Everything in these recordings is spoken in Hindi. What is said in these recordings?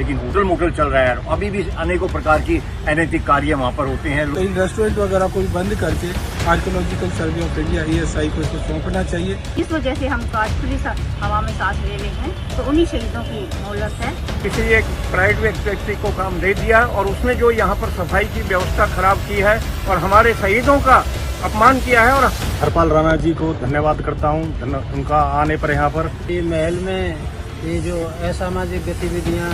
लेकिन होटल मोटल चल रहा है। अभी भी अनेकों प्रकार की अनैतिक कार्य वहाँ पर होते हैं। कई रेस्टोरेंट वगैरह को भी बंद करके archaeological survey of India ASI को इसको सौंपना चाहिए। इस वजह से हम आज खुली हवा में सांस ले रहे हैं, तो उन्हीं शहीदों की मोहलत है। किसी एक प्राइवेट व्यक्ति को काम दे दिया और उसने जो यहाँ पर सफाई की व्यवस्था खराब की है और हमारे शहीदों का अपमान किया है। और हरपाल राणा जी को धन्यवाद करता हूँ उनका आने पर यहाँ पर। ये महल में ये जो असामाजिक गतिविधियाँ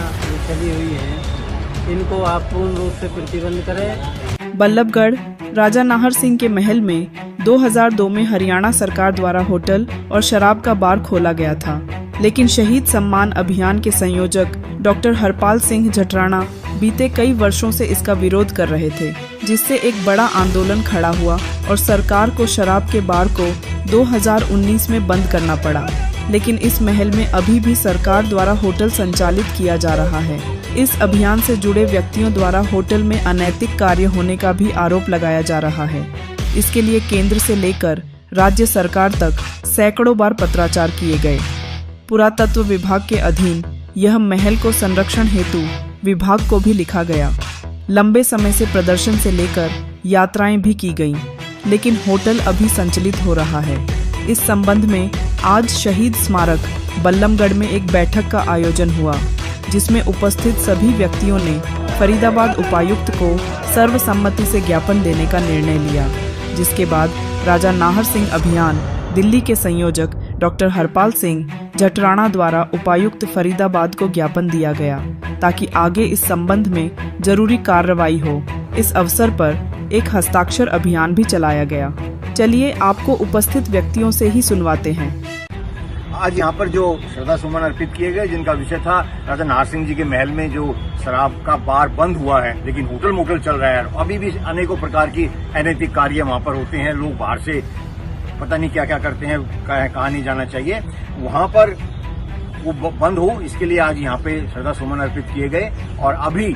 चली हुई हैं, इनको आप पूर्ण रूप से प्रतिबंध करें। बल्लभगढ़ राजा नाहर सिंह के महल में 2002 में हरियाणा सरकार द्वारा होटल और शराब का बार खोला गया था, लेकिन शहीद सम्मान अभियान के संयोजक डॉक्टर हरपाल सिंह जटराणा बीते कई वर्षों से इसका विरोध कर रहे थे, जिससे एक बड़ा आंदोलन खड़ा हुआ और सरकार को शराब के बार को 2019 में बंद करना पड़ा। लेकिन इस महल में अभी भी सरकार द्वारा होटल संचालित किया जा रहा है। इस अभियान से जुड़े व्यक्तियों द्वारा होटल में अनैतिक कार्य होने का भी आरोप लगाया जा रहा है। इसके लिए केंद्र से लेकर राज्य सरकार तक सैकड़ों बार पत्राचार किए गए। पुरातत्व विभाग के अधीन यह महल को संरक्षण हेतु विभाग को भी लिखा गया। लंबे समय से प्रदर्शन से लेकर यात्राएं भी की गईं, लेकिन होटल अभी संचालित हो रहा है। इस संबंध में आज शहीद स्मारक बल्लभगढ़ में एक बैठक का आयोजन हुआ, जिसमें उपस्थित सभी व्यक्तियों ने फरीदाबाद उपायुक्त को सर्वसम्मति से ज्ञापन देने का निर्णय लिया, जिसके बाद राजा नाहर सिंह अभियान दिल्ली के संयोजक डॉक्टर हरपाल सिंह जटराणा द्वारा उपायुक्त फरीदाबाद को ज्ञापन दिया गया, ताकि आगे इस संबंध में जरूरी कार्रवाई हो। इस अवसर पर एक हस्ताक्षर अभियान भी चलाया गया। चलिए आपको उपस्थित व्यक्तियों से ही सुनवाते हैं। आज यहाँ पर जो श्रद्धा सुमन अर्पित किए गए, जिनका विषय था राजा नाहर सिंह जी के महल में जो शराब का बार बंद हुआ है, लेकिन होटल मोटल चल रहा है। अभी भी अनेकों प्रकार की अनैतिक कार्य वहाँ पर होते हैं। लोग बाहर से पता नहीं क्या क्या करते हैं, कहाँ नहीं जाना चाहिए, वहाँ पर वो बंद हो, इसके लिए आज यहाँ पे श्रद्धा सुमन अर्पित किए गए। और अभी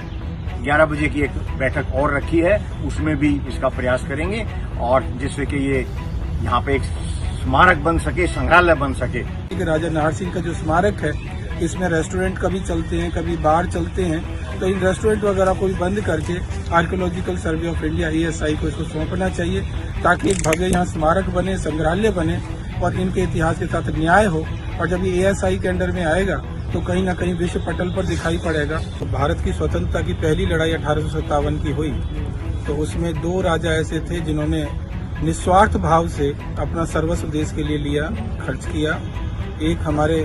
11 बजे की एक बैठक और रखी है, उसमें भी इसका प्रयास करेंगे, और जिससे कि ये यहाँ पे एक स्मारक बन सके, संग्रहालय बन सके। राजा नाहर सिंह का जो स्मारक है, इसमें रेस्टोरेंट कभी चलते हैं, कभी बार चलते हैं, तो इन रेस्टोरेंट वगैरह को भी बंद करके archaeological survey of India ASI को इसको सौंपना चाहिए, ताकि एक भव्य यहाँ स्मारक बने, संग्रहालय बने और इनके इतिहास के साथ न्याय हो। और जब ये ASI के अंडर में आएगा तो कहीं ना कहीं विश्व पटल पर दिखाई पड़ेगा। तो भारत की स्वतंत्रता की पहली लड़ाई 1857 की हुई, तो उसमें 2 राजा ऐसे थे जिन्होंने निस्वार्थ भाव से अपना सर्वस्व देश के लिए लिया, खर्च किया। एक हमारे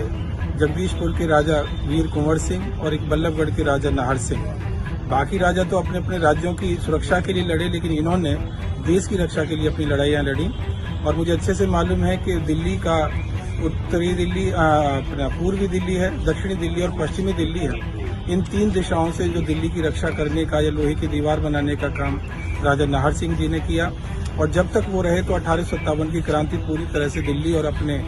जगदीशपुर के राजा वीर कुंवर सिंह और एक बल्लभगढ़ के राजा नाहर सिंह। बाकी राजा तो अपने अपने राज्यों की सुरक्षा के लिए लड़े, लेकिन इन्होंने देश की रक्षा के लिए अपनी लड़ाइयाँ लड़ी। और मुझे अच्छे से मालूम है कि दिल्ली का उत्तरी दिल्ली, अपना पूर्वी दिल्ली है, दक्षिणी दिल्ली और पश्चिमी दिल्ली है। इन 3 दिशाओं से जो दिल्ली की रक्षा करने का या लोहे की दीवार बनाने का काम राजा नाहर सिंह जी ने किया। और जब तक वो रहे तो 1857 की क्रांति पूरी तरह से दिल्ली और अपने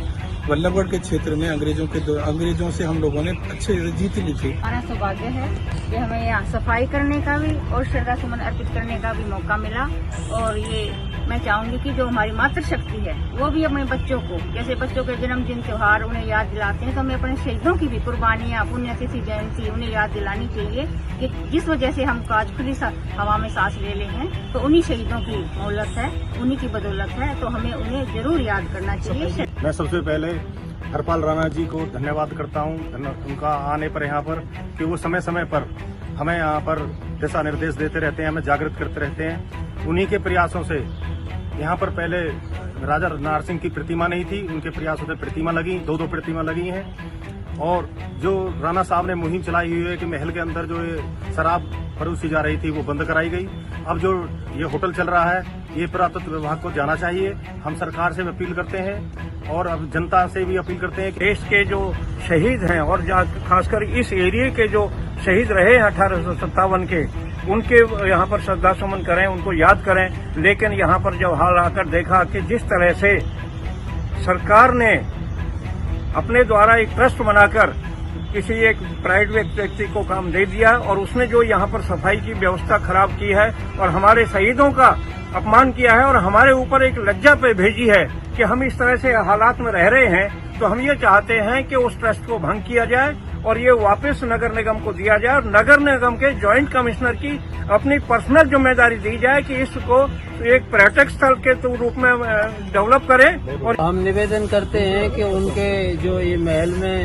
बल्लभगढ़ के क्षेत्र में अंग्रेजों से हम लोगों ने अच्छे जीत ली थी। हमारा सौभाग्य है कि हमें यहाँ सफाई करने का भी और श्रद्धा सुमन अर्पित करने का भी मौका मिला। और ये मैं चाहूंगी कि जो हमारी मातृशक्ति है, वो भी अपने बच्चों को, जैसे बच्चों के जन्मदिन त्योहार उन्हें याद दिलाते हैं, तो हमें अपने शहीदों की भी कुर्बानियां, पुण्यतिथि, जयंती उन्हें याद दिलानी चाहिए कि जिस वजह से हम आज खुली हवा में सांस ले रहे हैं, तो उन्हीं शहीदों की मोहलत है, उन्हीं की बदौलत है, तो हमें उन्हें जरूर याद करना चाहिए। मैं सबसे पहले हरपाल राणा जी को धन्यवाद करता हूँ उनका आने पर यहाँ पर, कि वो समय समय पर हमें यहाँ पर दिशा निर्देश देते रहते हैं, हमें जागृत करते रहते हैं। उन्हीं के प्रयासों से यहाँ पर पहले राजा नाहर सिंह की प्रतिमा नहीं थी, उनके प्रयासों से प्रतिमा लगी, 2 प्रतिमा लगी हैं। और जो राणा साहब ने मुहिम चलाई हुई है कि महल के अंदर जो ये शराब परोसी जा रही थी वो बंद कराई गई। अब जो ये होटल चल रहा है, ये पुरातत्व विभाग को जाना चाहिए। हम सरकार से अपील करते हैं और अब जनता से भी अपील करते हैं कि देश के जो शहीद हैं और खासकर इस एरिया के जो शहीद रहे 1857 के, उनके यहाँ पर श्रद्धा सुमन करें, उनको याद करें। लेकिन यहाँ पर जब हाल आकर देखा कि जिस तरह से सरकार ने अपने द्वारा एक ट्रस्ट बनाकर किसी एक प्राइवेट व्यक्ति को काम दे दिया और उसने जो यहाँ पर सफाई की व्यवस्था खराब की है और हमारे शहीदों का अपमान किया है और हमारे ऊपर एक लज्जा पे भेजी है कि हम इस तरह से हालात में रह रहे हैं, तो हम ये चाहते हैं कि उस ट्रस्ट को भंग किया जाए और ये वापस नगर निगम को दिया जाए और नगर निगम के जॉइंट कमिश्नर की अपनी पर्सनल जिम्मेदारी दी जाए कि इसको एक पर्यटक स्थल के रूप में डेवलप करें। और हम निवेदन करते हैं कि उनके जो ये महल में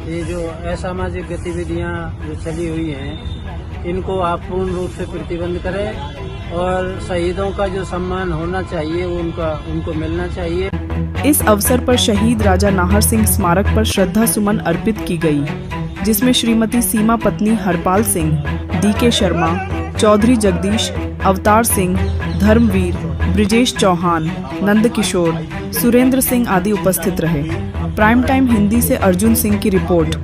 ये जो असामाजिक गतिविधियां जो चली हुई हैं, इनको आप पूर्ण रूप से प्रतिबंध करें और शहीदों का जो सम्मान होना चाहिए वो उनको मिलना चाहिए। इस अवसर पर शहीद राजा नाहर सिंह स्मारक पर श्रद्धा सुमन अर्पित की गई, जिसमें श्रीमती सीमा पत्नी हरपाल सिंह, DK शर्मा, चौधरी जगदीश, अवतार सिंह, धर्मवीर, ब्रिजेश चौहान, नंद किशोर, सुरेंद्र सिंह आदि उपस्थित रहे। प्राइम टाइम हिंदी से अर्जुन सिंह की रिपोर्ट।